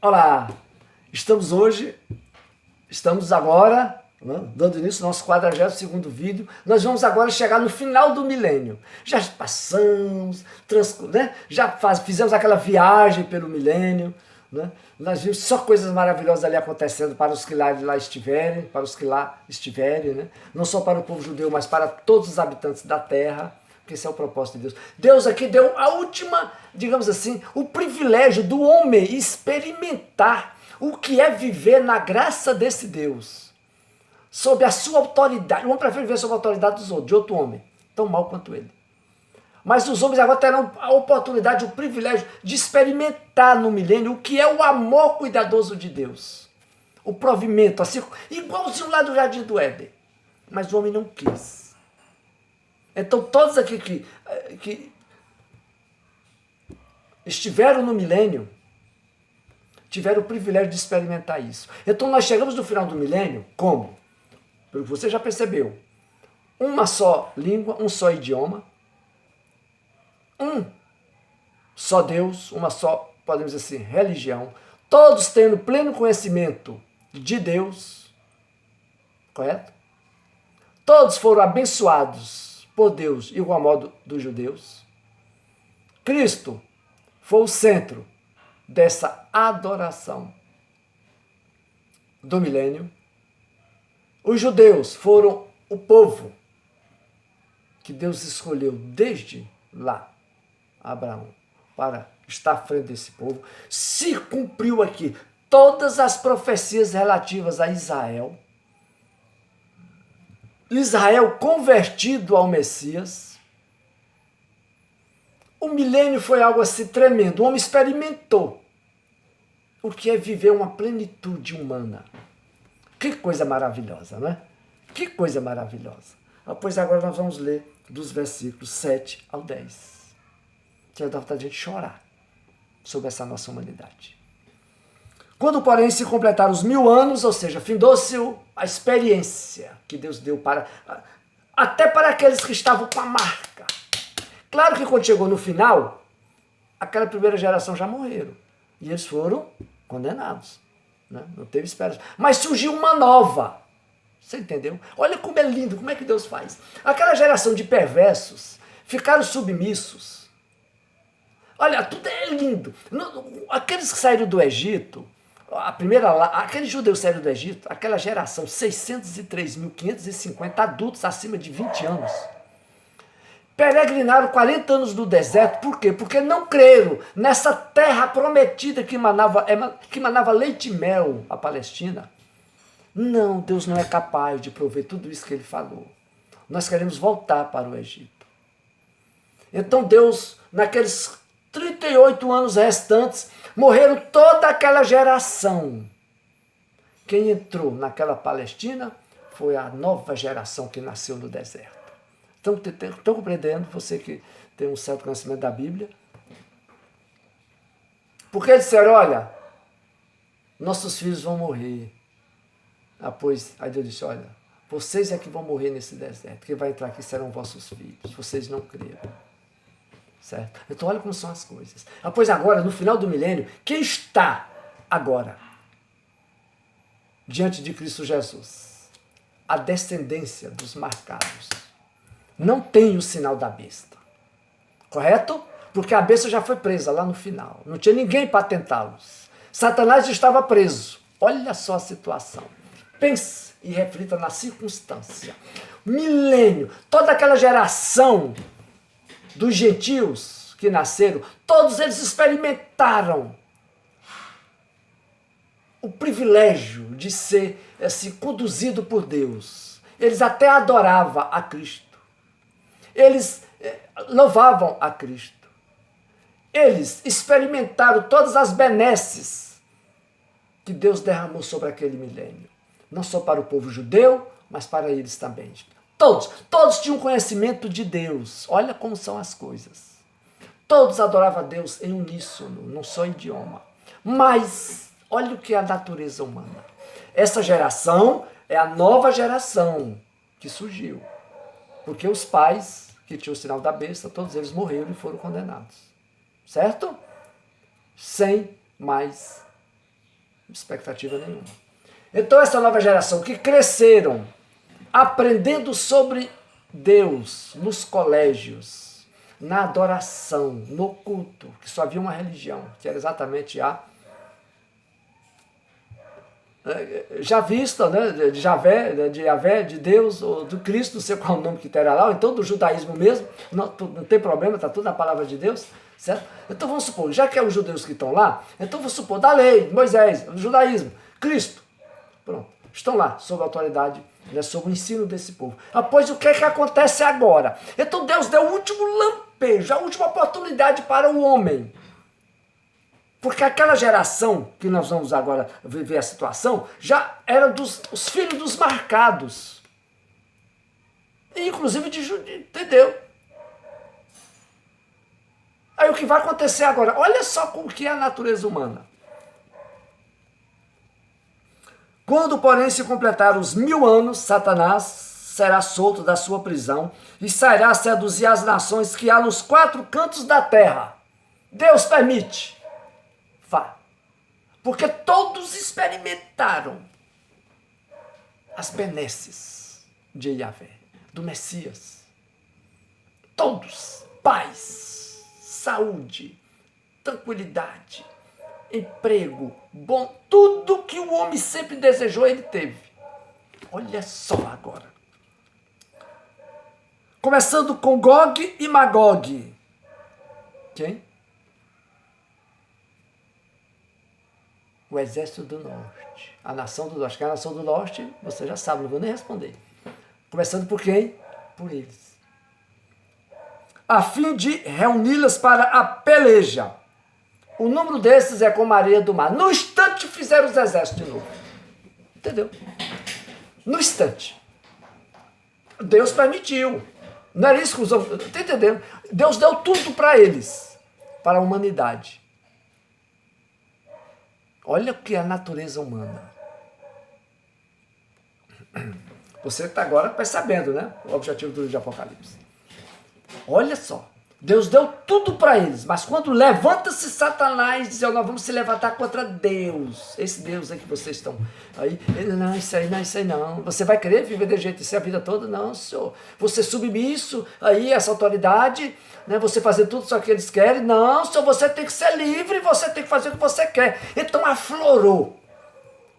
Olá, estamos agora, né, dando início ao nosso 42º vídeo. Nós vamos agora chegar no final do milênio. Já passamos, né, fizemos aquela viagem pelo milênio, né? Nós vimos só coisas maravilhosas ali acontecendo para os que lá estiverem, né? Não só para o povo judeu, mas para todos os habitantes da terra. Porque esse é o propósito de Deus. Deus aqui deu a última, digamos assim, o privilégio do homem experimentar o que é viver na graça desse Deus. Sob a sua autoridade. O homem prefere viver sob a autoridade dos outros, de outro homem, tão mal quanto ele. Mas os homens agora terão a oportunidade, o privilégio de experimentar no milênio o que é o amor cuidadoso de Deus. O provimento, assim, igualzinho lá do Jardim do Éden. Mas o homem não quis. Então todos aqui que estiveram no milênio tiveram o privilégio de experimentar isso. Então nós chegamos no final do milênio como? Você já percebeu. Uma só língua, um só idioma, um só Deus, uma só, podemos dizer assim, religião, todos tendo pleno conhecimento de Deus, correto? Todos foram abençoados por Deus, igual ao modo dos judeus. Cristo foi o centro dessa adoração do milênio. Os judeus foram o povo que Deus escolheu desde lá, Abraão, para estar à frente desse povo. Se cumpriu aqui todas as profecias relativas a Israel. Israel convertido ao Messias. O milênio foi algo assim tremendo. O homem experimentou o que é viver uma plenitude humana. Que coisa maravilhosa, não é? Que coisa maravilhosa. Pois agora nós vamos ler dos versículos 7 ao 10. Já dá vontade de a gente chorar sobre essa nossa humanidade. Quando, porém, se completaram os 1000 anos, ou seja, findou-se a experiência que Deus deu até para aqueles que estavam com a marca. Claro que quando chegou no final, aquela primeira geração já morreram. E eles foram condenados. Né? Não teve esperança. Mas surgiu uma nova. Você entendeu? Olha como é lindo, como é que Deus faz. Aquela geração de perversos ficaram submissos. Olha, tudo é lindo. Aqueles que saíram do Egito, aqueles judeus saíram do Egito, aquela geração, 603.550 adultos acima de 20 anos, peregrinaram 40 anos no deserto. Por quê? Porque não creram nessa terra prometida que manava leite e mel, a Palestina. Não, Deus não é capaz de prover tudo isso que ele falou. Nós queremos voltar para o Egito. Então Deus, naqueles 38 anos restantes, morreram toda aquela geração. Quem entrou naquela Palestina foi a nova geração que nasceu no deserto. Estão compreendendo, você que tem um certo conhecimento da Bíblia? Porque eles disseram, olha, nossos filhos vão morrer. Aí Deus disse, olha, vocês é que vão morrer nesse deserto. Quem vai entrar aqui serão vossos filhos. Vocês não creram. Certo? Então olha como são as coisas. Pois agora, no final do milênio, quem está agora diante de Cristo Jesus? A descendência dos marcados. Não tem o sinal da besta. Correto? Porque a besta já foi presa lá no final. Não tinha ninguém para tentá-los. Satanás estava preso. Olha só a situação. Pense e reflita na circunstância. Milênio, toda aquela geração dos gentios que nasceram, todos eles experimentaram o privilégio de ser assim, conduzido por Deus. Eles até adoravam a Cristo. Eles louvavam a Cristo. Eles experimentaram todas as benesses que Deus derramou sobre aquele milênio. Não só para o povo judeu, mas para eles também. Todos tinham conhecimento de Deus. Olha como são as coisas. Todos adoravam a Deus em uníssono, num só idioma. Mas, olha o que é a natureza humana. Essa geração é a nova geração que surgiu. Porque os pais, que tinham o sinal da besta, todos eles morreram e foram condenados. Certo? Sem mais Expectativa nenhuma. Então essa nova geração que cresceram aprendendo sobre Deus nos colégios, na adoração, no culto, que só havia uma religião, que era exatamente a já vista, né, de Javé, de Deus, ou do Cristo, não sei qual é o nome que terá lá, ou então do judaísmo mesmo, não tem problema, está tudo na palavra de Deus, certo? Então vamos supor, já que é os judeus que estão lá, então vamos supor, da lei, Moisés, do judaísmo, Cristo, pronto, estão lá, sob a autoridade, né, sob o ensino desse povo. Após o que é que acontece agora? Então Deus deu o último lampejo, a última oportunidade para o homem. Porque aquela geração, que nós vamos agora viver a situação, já era os filhos dos marcados. Inclusive de Judá, entendeu? Aí o que vai acontecer agora? Olha só com o que é a natureza humana. Quando, porém, se completar os 1000 anos, Satanás será solto da sua prisão e sairá a seduzir as nações que há nos 4 cantos da terra. Deus permite. Vá. Porque todos experimentaram as benesses de Yahvé, do Messias. Todos. Paz, saúde, tranquilidade, emprego, bom, tudo que o homem sempre desejou, ele teve. Olha só agora. Começando com Gog e Magog. Quem? O exército do norte. A nação do norte. Que é a nação do norte, você já sabe, não vou nem responder. Começando por quem? Por eles. A fim de reuni-las para a peleja. O número desses é como a areia do mar. No instante fizeram os exércitos de novo. Entendeu? No instante. Deus permitiu. Não era isso que os homens... Está entendendo? Deus deu tudo para eles. Para a humanidade. Olha o que é a natureza humana. Você está agora percebendo, né? O objetivo do livro de Apocalipse. Olha só. Deus deu tudo para eles, mas quando levanta-se Satanás, diz, nós vamos se levantar contra Deus. Esse Deus aí que vocês estão aí. Ele, não, isso aí não. Você vai querer viver de jeito assim a vida toda? Não, senhor. Você submisso aí, essa autoridade, né? Você fazer tudo só que eles querem? Não, senhor, você tem que ser livre, você tem que fazer o que você quer. Então aflorou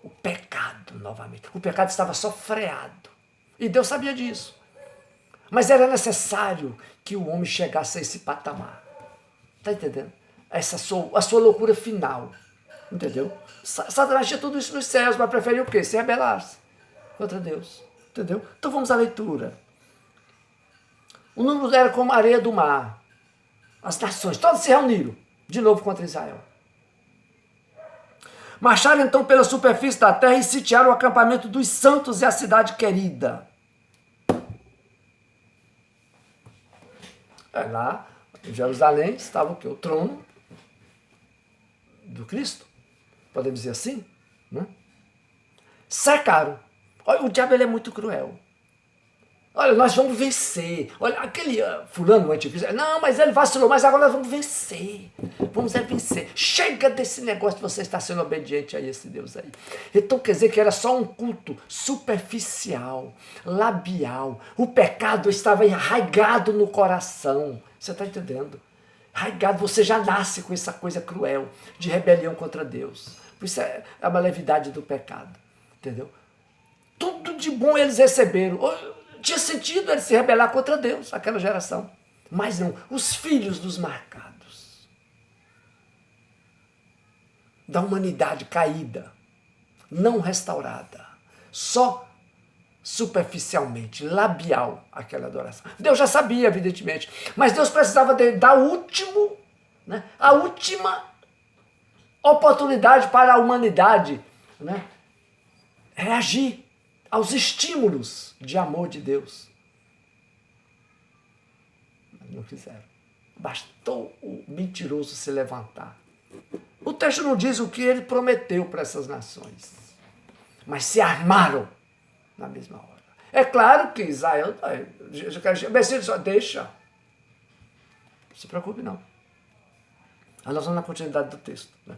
o pecado novamente. O pecado estava só freado. E Deus sabia disso. Mas era necessário que o homem chegasse a esse patamar. Está entendendo? A sua loucura final. Entendeu? Satanás tinha tudo isso nos céus, mas preferiu o quê? Se rebelar-se contra Deus. Entendeu? Então vamos à leitura. O número era como a areia do mar. As nações, todas se reuniram de novo contra Israel. Marcharam então pela superfície da terra e sitiaram o acampamento dos santos e a cidade querida. Lá em Jerusalém estava o quê? O trono do Cristo, podemos dizer assim, né? Cercaram. Olha, o diabo ele é muito cruel. Olha, nós vamos vencer. Olha, aquele fulano, o anticristo, não, mas ele vacilou, mas agora nós vamos vencer. Vamos vencer. Chega desse negócio de você estar sendo obediente a esse Deus aí. Então quer dizer que era só um culto superficial, labial. O pecado estava arraigado no coração. Você está entendendo? Arraigado, você já nasce com essa coisa cruel de rebelião contra Deus. Por isso é uma levidade do pecado. Entendeu? Tudo de bom eles receberam. Tinha sentido ele se rebelar contra Deus, aquela geração. Mas não, os filhos dos marcados. Da humanidade caída, não restaurada. Só superficialmente, labial, aquela adoração. Deus já sabia, evidentemente. Mas Deus precisava dar a última oportunidade para a humanidade, né, reagir aos estímulos de amor de Deus. Mas não quiseram. Bastou o mentiroso se levantar. O texto não diz o que ele prometeu para essas nações, mas se armaram na mesma hora. É claro que Israel, Messias só deixa. Não se preocupe não. Nós vamos na continuidade do texto, né?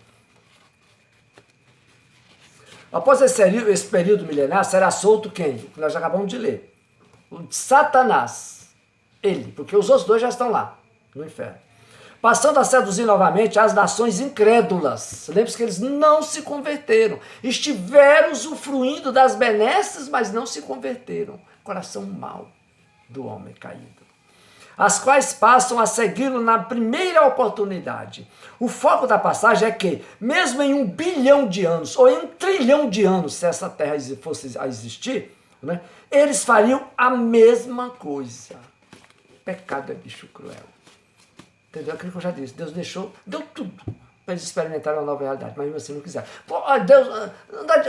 Após esse período milenar, será solto quem? O que nós acabamos de ler. O Satanás. Ele, porque os outros dois já estão lá, no inferno. Passando a seduzir novamente as nações incrédulas. Lembre-se que eles não se converteram. Estiveram usufruindo das benesses, mas não se converteram. Coração mau do homem caído. As quais passam a segui-lo na primeira oportunidade. O foco da passagem é que, mesmo em 1 bilhão de anos, ou em 1 trilhão de anos, se essa terra fosse a existir, né, eles fariam a mesma coisa. Pecado é bicho cruel. Entendeu? Aquilo que eu já disse. Deus deu tudo para eles experimentarem uma nova realidade, mas mesmo assim não quiseram. Pô, Deus,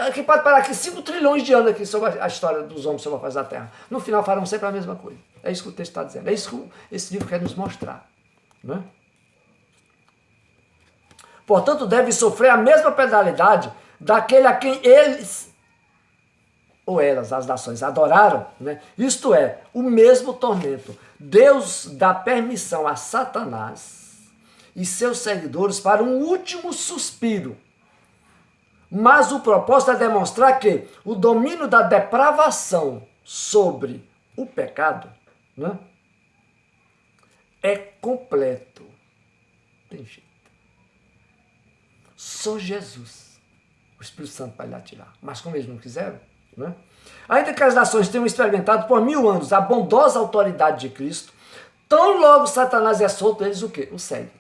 aqui pode parar aqui 5 trilhões de anos aqui sobre a história dos homens sobre a face da terra. No final farão sempre a mesma coisa. É isso que o texto está dizendo. É isso que esse livro quer nos mostrar. Né? Portanto, deve sofrer a mesma penalidade daquele a quem eles, ou elas, as nações, adoraram, né? Isto é, o mesmo tormento. Deus dá permissão a Satanás e seus seguidores para um último suspiro. Mas o propósito é demonstrar que o domínio da depravação sobre o pecado, né, é completo. Tem jeito. Só Jesus, o Espírito Santo, vai lhe atirar. Mas como eles não quiseram, né? Ainda que as nações tenham experimentado por 1000 anos a bondosa autoridade de Cristo, tão logo Satanás é solto, eles o quê? O seguem.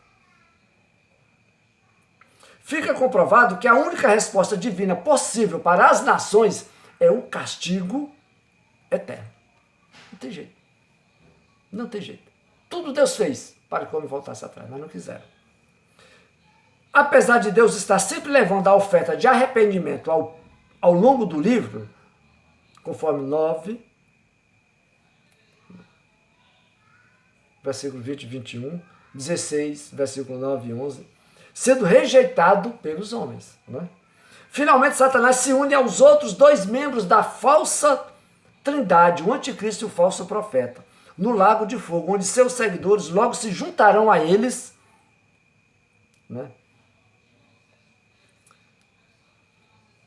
Fica comprovado que a única resposta divina possível para as nações é o castigo eterno. Não tem jeito. Não tem jeito. Tudo Deus fez para que o homem voltasse atrás, mas não quiseram. Apesar de Deus estar sempre levando a oferta de arrependimento ao longo do livro, conforme 9, versículo 20 e 21, 16, versículo 9 e 11, sendo rejeitado pelos homens. Né? Finalmente, Satanás se une aos outros 2 membros da falsa trindade, o anticristo e o falso profeta, no lago de fogo, onde seus seguidores logo se juntarão a eles, né?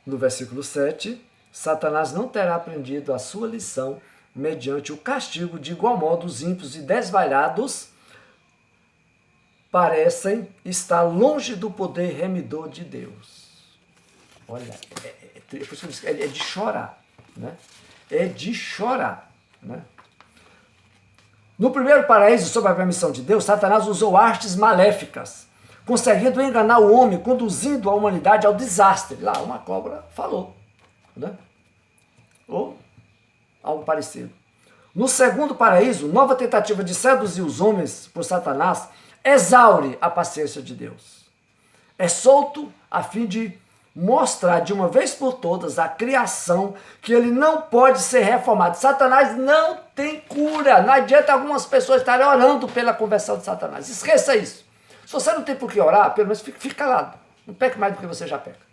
No versículo 7, Satanás não terá aprendido a sua lição mediante o castigo, de igual modo os ímpios e desvairados parecem estar longe do poder remidor de Deus. Olha, é de chorar, né? É de chorar, né? No primeiro paraíso, sob a permissão de Deus, Satanás usou artes maléficas, conseguindo enganar o homem, conduzindo a humanidade ao desastre. Lá, uma cobra falou, né? Ou algo parecido. No segundo paraíso, nova tentativa de seduzir os homens por Satanás exaure a paciência de Deus. É solto a fim de mostrar de uma vez por todas a criação que ele não pode ser reformado. Satanás não tem cura. Não adianta algumas pessoas estarem orando pela conversão de Satanás. Esqueça isso. Se você não tem por que orar, pelo menos fique calado. Não peque mais do que você já peca.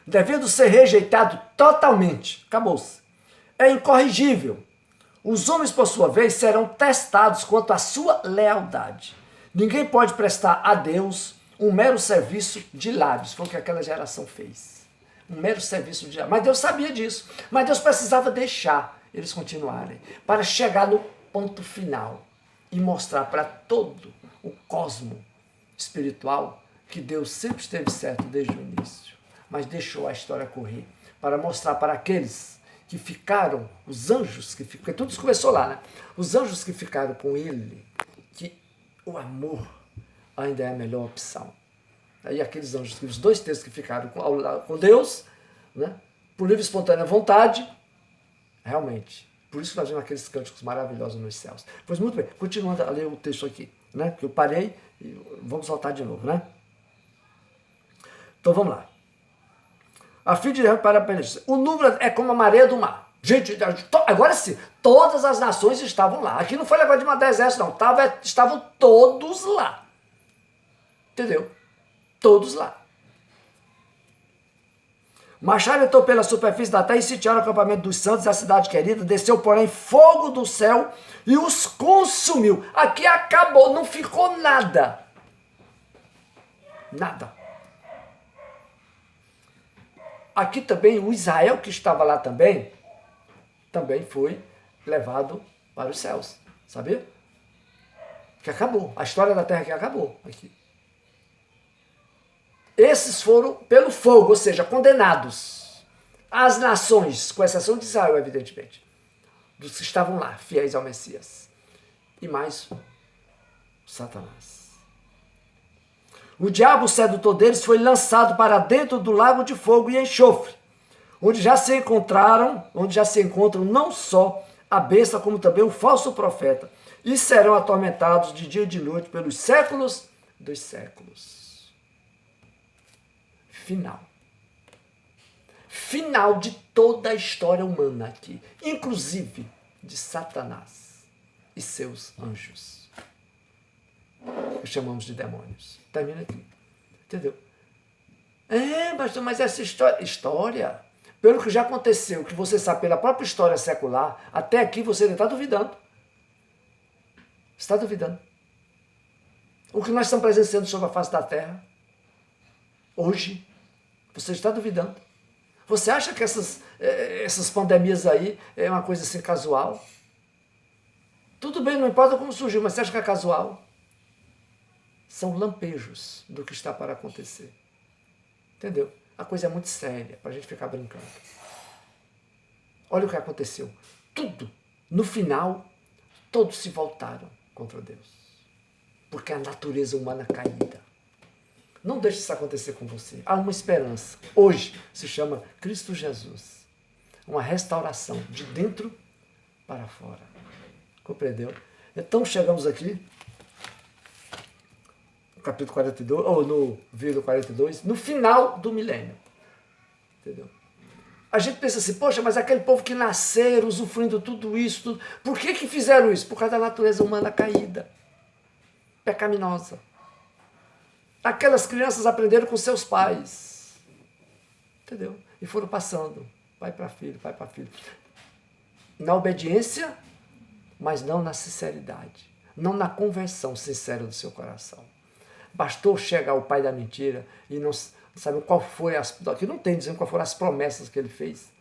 Devendo ser rejeitado totalmente. Acabou-se. É incorrigível. Os homens, por sua vez, serão testados quanto à sua lealdade. Ninguém pode prestar a Deus um mero serviço de lábios. Foi o que aquela geração fez. Um mero serviço de lábios. Mas Deus sabia disso. Mas Deus precisava deixar eles continuarem para chegar no ponto final e mostrar para todo o cosmo espiritual que Deus sempre esteve certo desde o início, mas deixou a história correr para mostrar para aqueles que ficaram, os anjos que ficaram, porque tudo isso começou lá, né? Os anjos que ficaram com ele, que o amor ainda é a melhor opção. Aí aqueles anjos, os 2 terços que ficaram com Deus, né? Por livre e espontânea vontade, realmente. Por isso que nós vemos aqueles cânticos maravilhosos nos céus. Pois muito bem, continuando a ler o texto aqui, né? Que eu parei e vamos voltar de novo, né? Então vamos lá. A fim de para o número é como a maré do mar. Gente, agora sim, todas as nações estavam lá. Aqui não foi negócio de mandar exército, não. Estavam todos lá. Entendeu? Todos lá. Marcharam então pela superfície da terra e sitiaram o acampamento dos santos e a cidade querida. Desceu, porém, fogo do céu e os consumiu. Aqui acabou, não ficou nada. Nada. Aqui também o Israel que estava lá também foi levado para os céus. Sabia? Que acabou. A história da terra que acabou aqui. Esses foram pelo fogo, ou seja, condenados. As nações, com exceção de Israel, evidentemente, dos que estavam lá, fiéis ao Messias. E mais Satanás. O diabo, o sedutor deles, foi lançado para dentro do lago de fogo e enxofre, onde já se encontram não só a besta, como também o falso profeta, e serão atormentados de dia e de noite pelos séculos dos séculos. Final. Final de toda a história humana aqui, inclusive de Satanás e seus anjos, que chamamos de demônios. Termina aqui. Entendeu? Mas essa história, pelo que já aconteceu, que você sabe pela própria história secular, até aqui você ainda está duvidando. Está duvidando. O que nós estamos presenciando sobre a face da Terra, hoje, você está duvidando. Você acha que essas pandemias aí é uma coisa assim casual? Tudo bem, não importa como surgiu, mas você acha que é casual? São lampejos do que está para acontecer. Entendeu? A coisa é muito séria para a gente ficar brincando. Olha o que aconteceu. Tudo, no final, todos se voltaram contra Deus. Porque a natureza humana caída. Não deixe isso acontecer com você. Há uma esperança. Hoje se chama Cristo Jesus. Uma restauração de dentro para fora. Compreendeu? Então chegamos aqui no capítulo 42, ou no versículo 42, no final do milênio. Entendeu? A gente pensa assim, poxa, mas aquele povo que nasceram usufruindo tudo isso, por que fizeram isso? Por causa da natureza humana caída, pecaminosa. Aquelas crianças aprenderam com seus pais. Entendeu? E foram passando, pai para filho, pai para filho. Na obediência, mas não na sinceridade. Não na conversão sincera do seu coração. Bastou chegar o pai da mentira e não sabe qual foi aqui não tem dizendo qual foram as promessas que ele fez,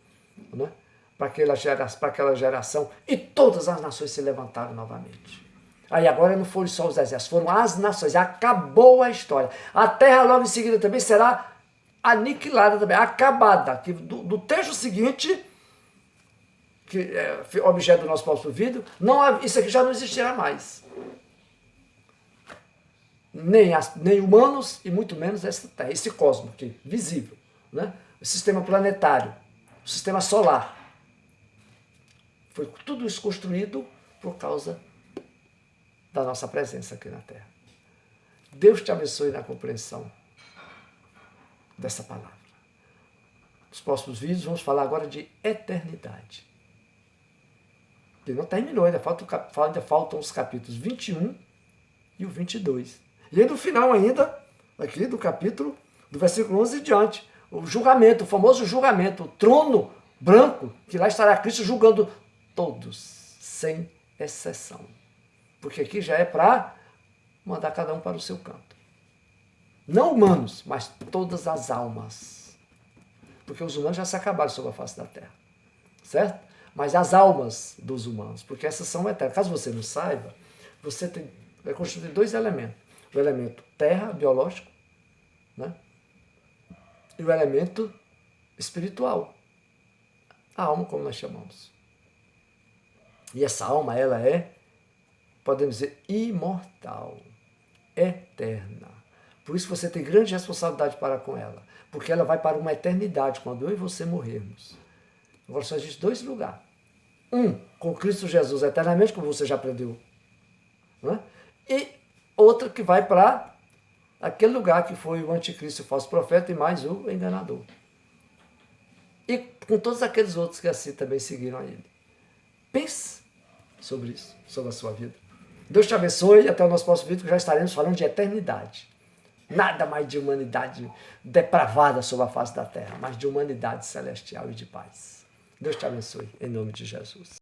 né? Para aquela geração, e todas as nações se levantaram novamente. Aí agora não foram só os exércitos, foram as nações. Acabou a história. A terra logo em seguida também será aniquilada também, acabada. Do texto seguinte, que é objeto do nosso próximo vídeo, isso aqui já não existirá mais. Nem humanos e muito menos essa terra, esse cosmos aqui, visível, né? O sistema planetário, o sistema solar. Foi tudo isso construído por causa da nossa presença aqui na Terra. Deus te abençoe na compreensão dessa palavra. Nos próximos vídeos vamos falar agora de eternidade. E não terminou, ainda faltam os capítulos 21 e o 22. E aí no final ainda, aqui do capítulo, do versículo 11 em diante, o julgamento, o famoso julgamento, o trono branco, que lá estará Cristo julgando todos, sem exceção. Porque aqui já é para mandar cada um para o seu canto. Não humanos, mas todas as almas. Porque os humanos já se acabaram sobre a face da terra. Certo? Mas as almas dos humanos, porque essas são eternas. Caso você não saiba, você vai constituir dois elementos. O elemento terra, biológico, né? E o elemento espiritual. A alma, como nós chamamos. E essa alma, ela é, podemos dizer, imortal, eterna. Por isso você tem grande responsabilidade para com ela. Porque ela vai para uma eternidade, quando eu e você morrermos. Agora só existe dois lugares. Um, com Cristo Jesus eternamente, como você já aprendeu. Né? E outra que vai para aquele lugar que foi o anticristo, o falso profeta e mais o enganador. E com todos aqueles outros que assim também seguiram a ele. Pense sobre isso, sobre a sua vida. Deus te abençoe e até o nosso próximo vídeo, que já estaremos falando de eternidade. Nada mais de humanidade depravada sobre a face da terra, mas de humanidade celestial e de paz. Deus te abençoe, em nome de Jesus.